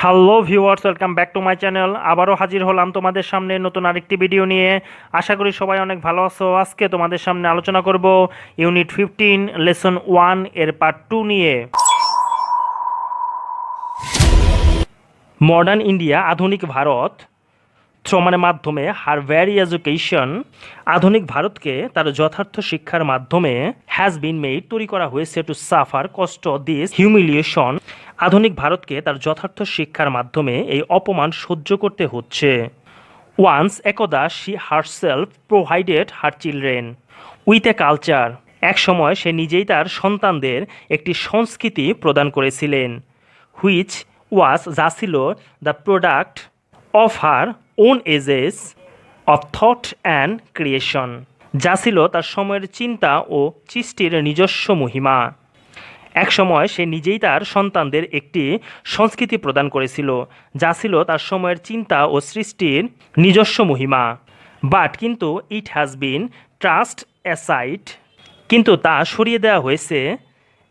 Hello viewers, welcome back to my channel. আবারও হাজির হলাম তোমাদের সামনে নতুন আরেকটি ভিডিও নিয়ে। আশা করি সবাই অনেক ভালো আছো। আজকে তোমাদের সামনে আলোচনা করব ইউনিট 15 লেসন 1 এর পার্ট 2 নিয়ে। মডার্ন ইন্ডিয়া, আধুনিক ভারত মাধ্যমে হার ভ্যারি এডুকেশন, আধুনিক ভারতকে তার যথার্থ শিক্ষার মাধ্যমে হ্যাজ বিন মেড, তৈরি করা হয়েছে টু সাফার কষ্ট দিস হিউমিলিয়েশন, আধুনিক ভারতকে তার যথার্থ শিক্ষার মাধ্যমে এই অপমান সহ্য করতে হচ্ছে। ওয়ান্স, একদা, she herself provided her children with a culture, এক সময় সে নিজেই তার সন্তানদের একটি সংস্কৃতি প্রদান করেছিলেন। হুইচ ওয়াজ, যা ছিল the product of her own ages of thought and creation, যা ছিল তার সময়ের চিন্তা ও সৃষ্টির নিজস্ব মহিমা। এক সময় সে নিজেই তার সন্তানদের একটি সংস্কৃতি প্রদান করেছিল, যা ছিল তার সময়ের চিন্তা ও সৃষ্টির নিজস্ব মহিমা। বাট, কিন্তু it has been trust aside, কিন্তু তা সরিয়ে দেওয়া হয়েছে।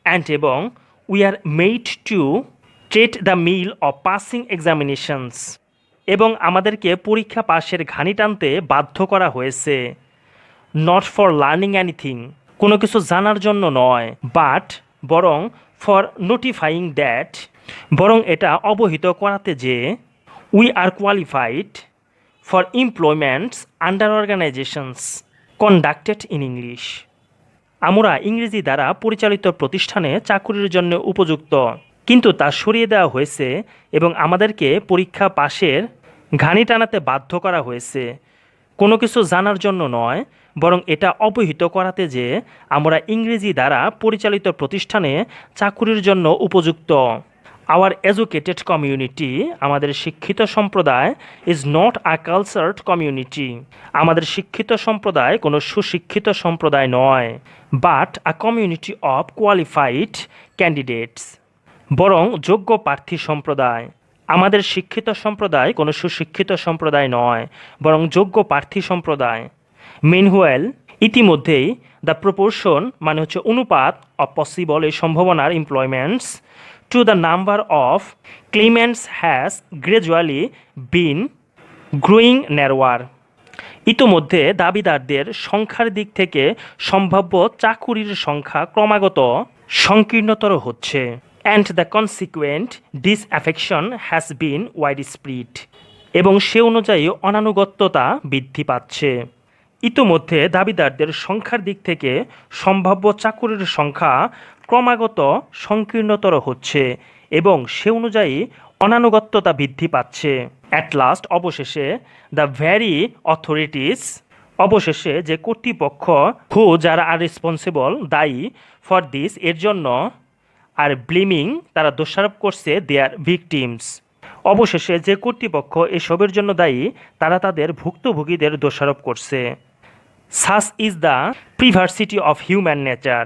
অ্যান্ড, এবং we are made to trade the meal of passing examinations, এবং আমাদেরকে পরীক্ষা পাশের ঘানি টানতে বাধ্য করা হয়েছে। নট ফর লার্নিং এনিথিং, কোনো কিছু জানার জন্য নয়, বাট, বরং ফর নোটিফাইং দ্যাট, বরং এটা অবহিত করাতে যে we are qualified for employments under organisations conducted in English, আমরা ইংরেজি দ্বারা পরিচালিত প্রতিষ্ঠানে চাকুরির জন্য উপযুক্ত, কিন্তু তা সরিয়ে দেওয়া হয়েছে এবং আমাদেরকে পরীক্ষা পাশের ঘানি টানাতে বাধ্য করা হয়েছে। কোনো কিছু জানার জন্য নয়, বরং এটা অবহিত করাতে যে আমরা ইংরেজি দ্বারা পরিচালিত প্রতিষ্ঠানে চাকুরির জন্য উপযুক্ত। আওয়ার এডুকেটেড কমিউনিটি, আমাদের শিক্ষিত সম্প্রদায়, is not a cultured community, আমাদের শিক্ষিত সম্প্রদায় কোনো সুশিক্ষিত সম্প্রদায় নয়। But a community of qualified candidates, বরং যোগ্য প্রার্থী সম্প্রদায়। আমাদের শিক্ষিত সম্প্রদায় কোনো সুশিক্ষিত সম্প্রদায় নয়, বরং যোগ্য প্রার্থী সম্প্রদায়। মেনহুয়েল, ইতিমধ্যেই, দ্য প্রপোর্শন মানে হচ্ছে অনুপাত অফ পসিবল, এই সম্ভাবনার employments to the number of claimants has gradually been growing narrower, ইতোমধ্যে দাবিদারদের সংখ্যার দিক থেকে সম্ভাব্য চাকুরির সংখ্যা ক্রমাগত সংকীর্ণতর হচ্ছে। And the consequent disaffection has been widespread, এবং সে অনুযায়ী অনানুগত্যতা বৃদ্ধি পাচ্ছে। ইতোমধ্যে দাবিদারদের সংখ্যার দিক থেকে সম্ভাব্য চাকুরির সংখ্যা ক্রমাগত সংকীর্ণতর হচ্ছে এবং সে অনুযায়ী অনানুগত্যতা বৃদ্ধি পাচ্ছে। অ্যাট লাস্ট, অবশেষে, দ্য ভ্যারি অথরিটিস, অবশেষে যে কর্তৃপক্ষ, হু, যারা আর রেসপন্সিবল, দায়ী, ফর দিস, এর জন্য, আর ব্লেমিং, তারা দোষারোপ করছে, দেয়ার ভিকটিমস, অবশেষে যে কর্তৃপক্ষ এসবের জন্য দায়ী তারা তাদের ভুক্তভোগীদের দোষারোপ করছে। Such is the perversity of human nature,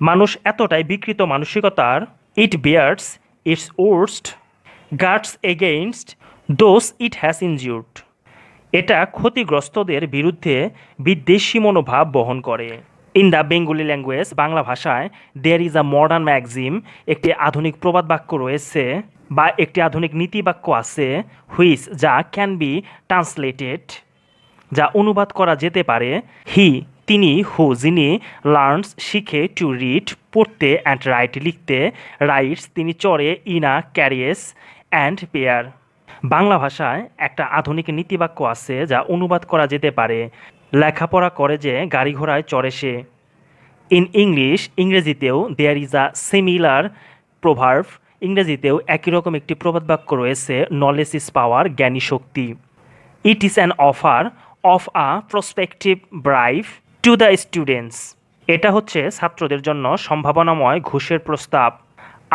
মানুষ এতটাই বিকৃত মানসিকতার। It bears its worst grudge against those it has injured, এটা ক্ষতিগ্রস্তদের বিরুদ্ধে বিদ্বেষী মনোভাব বহন করে। ইন দ্য বেঙ্গলি ল্যাঙ্গুয়েজ, বাংলা ভাষায়, there is a modern maxim, একটি আধুনিক প্রবাদ বাক্য রয়েছে বা একটি আধুনিক নীতিবাক্য আছে। হুইচ, যা ক্যান বি ট্রান্সলেটেড, যা অনুবাদ করা যেতে পারে। হি, তিনি, হু, যিনি, লার্নস, শিখে, টু রিড, পড়তে, অ্যান্ড রাইট, লিখতে, রাইটস, তিনি চড়ে, ইনা, ক্যারিয়েস, অ্যান্ড পেয়ার। বাংলা ভাষায় একটা আধুনিক নীতিবাক্য আছে যা অনুবাদ করা যেতে পারে, লেখাপড়া করে যে গাড়ি ঘোড়ায় চড়ে সে। ইন ইংলিশ, ইংরেজিতেও, there is a similar proverb, ইংরেজিতেও একই রকম একটি প্রবাদ বাক্য রয়েছে। নলেজ ইজ পাওয়ার, জ্ঞানী শক্তি। It is an offer of a prospective bribe to the students, এটা হচ্ছে ছাত্রদের জন্য সম্ভাবনাময় ঘুষের প্রস্তাব।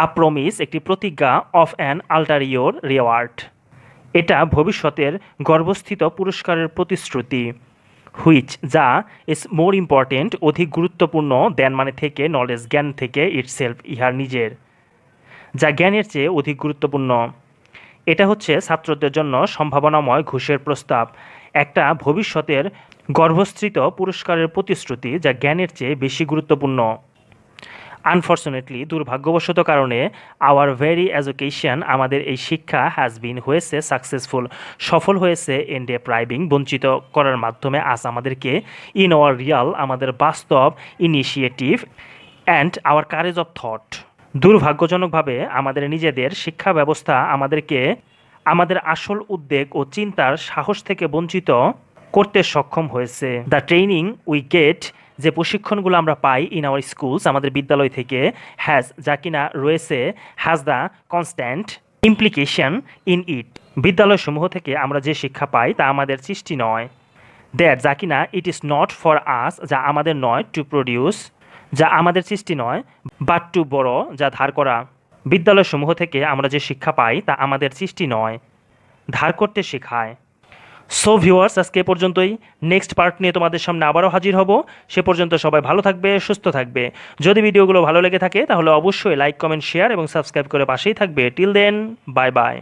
আ প্রমিস, একটি প্রতিজ্ঞা। অফ অ্যান আল্টারিওর রিওয়ার্ড, এটা ভবিষ্যতের গর্ভস্থিত পুরস্কারের প্রতিশ্রুতি। হুইচ, যা, ইজ মোর ইম্পর্টেন্ট, অধিক গুরুত্বপূর্ণ, দেন মানে থেকে, নলেজ, জ্ঞান থেকে, ইটসেলফ, ইহার নিজের, যা জ্ঞানের চেয়ে অধিক গুরুত্বপূর্ণ। এটা হচ্ছে ছাত্রদের জন্য সম্ভাবনাময় ঘুষের প্রস্তাব, একটা ভবিষ্যতের গর্ভস্থিত পুরস্কারের প্রতিশ্রুতি যা জ্ঞানের চেয়ে বেশি গুরুত্বপূর্ণ। আনফর্চুনেটলি দুর্ভাগ্যবশত কারণে আওয়ার ভেরি এডুকেশন আমাদের এই শিক্ষা হ্যাজ বিন হয়েছে সাকসেসফুল সফল হয়েছে ইন ডেপ্রাইভিং বঞ্চিত করার মাধ্যমে আজ আমাদেরকে ইন আওয়ার রিয়াল আমাদের বাস্তব initiative and our courage of thought দুর্ভাগ্যজনকভাবে আমাদের নিজেদের শিক্ষা ব্যবস্থা আমাদেরকে আমাদের আসল উদ্বেগ ও চিন্তার সাহস থেকে বঞ্চিত করতে সক্ষম হয়েছে। দ্য ট্রেনিং উই গেট যে প্রশিক্ষণগুলো আমরা পাই ইন আওয়ার স্কুলস আমাদের বিদ্যালয় থেকে হ্যাজ যা কিনা রয়েছে has the constant implication in it বিদ্যালয়সমূহ থেকে আমরা যে শিক্ষা পাই তা আমাদের সৃষ্টি নয়। দ্যাট যা কিনা it is not for us যা আমাদের নয় টু প্রডিউস যা আমাদের সৃষ্টি নয় বাট টু বড় যা ধার করা বিদ্যালয়সমূহ থেকে আমরা যে শিক্ষা পাই তা আমাদের সৃষ্টি নয় ধার করতে শেখায়। সো ভিউয়ার্স আজকে এ পর্যন্তই। নেক্সট পার্ট নিয়ে তোমাদের সামনে আবারও হাজির হব। সে পর্যন্ত সবাই ভালো থাকবে, সুস্থ থাকবে। যদি ভিডিওগুলো ভালো লেগে থাকে তাহলে অবশ্যই লাইক, কমেন্ট, শেয়ার এবং সাবস্ক্রাইব করে পাশেই থাকবে। Till then, bye by.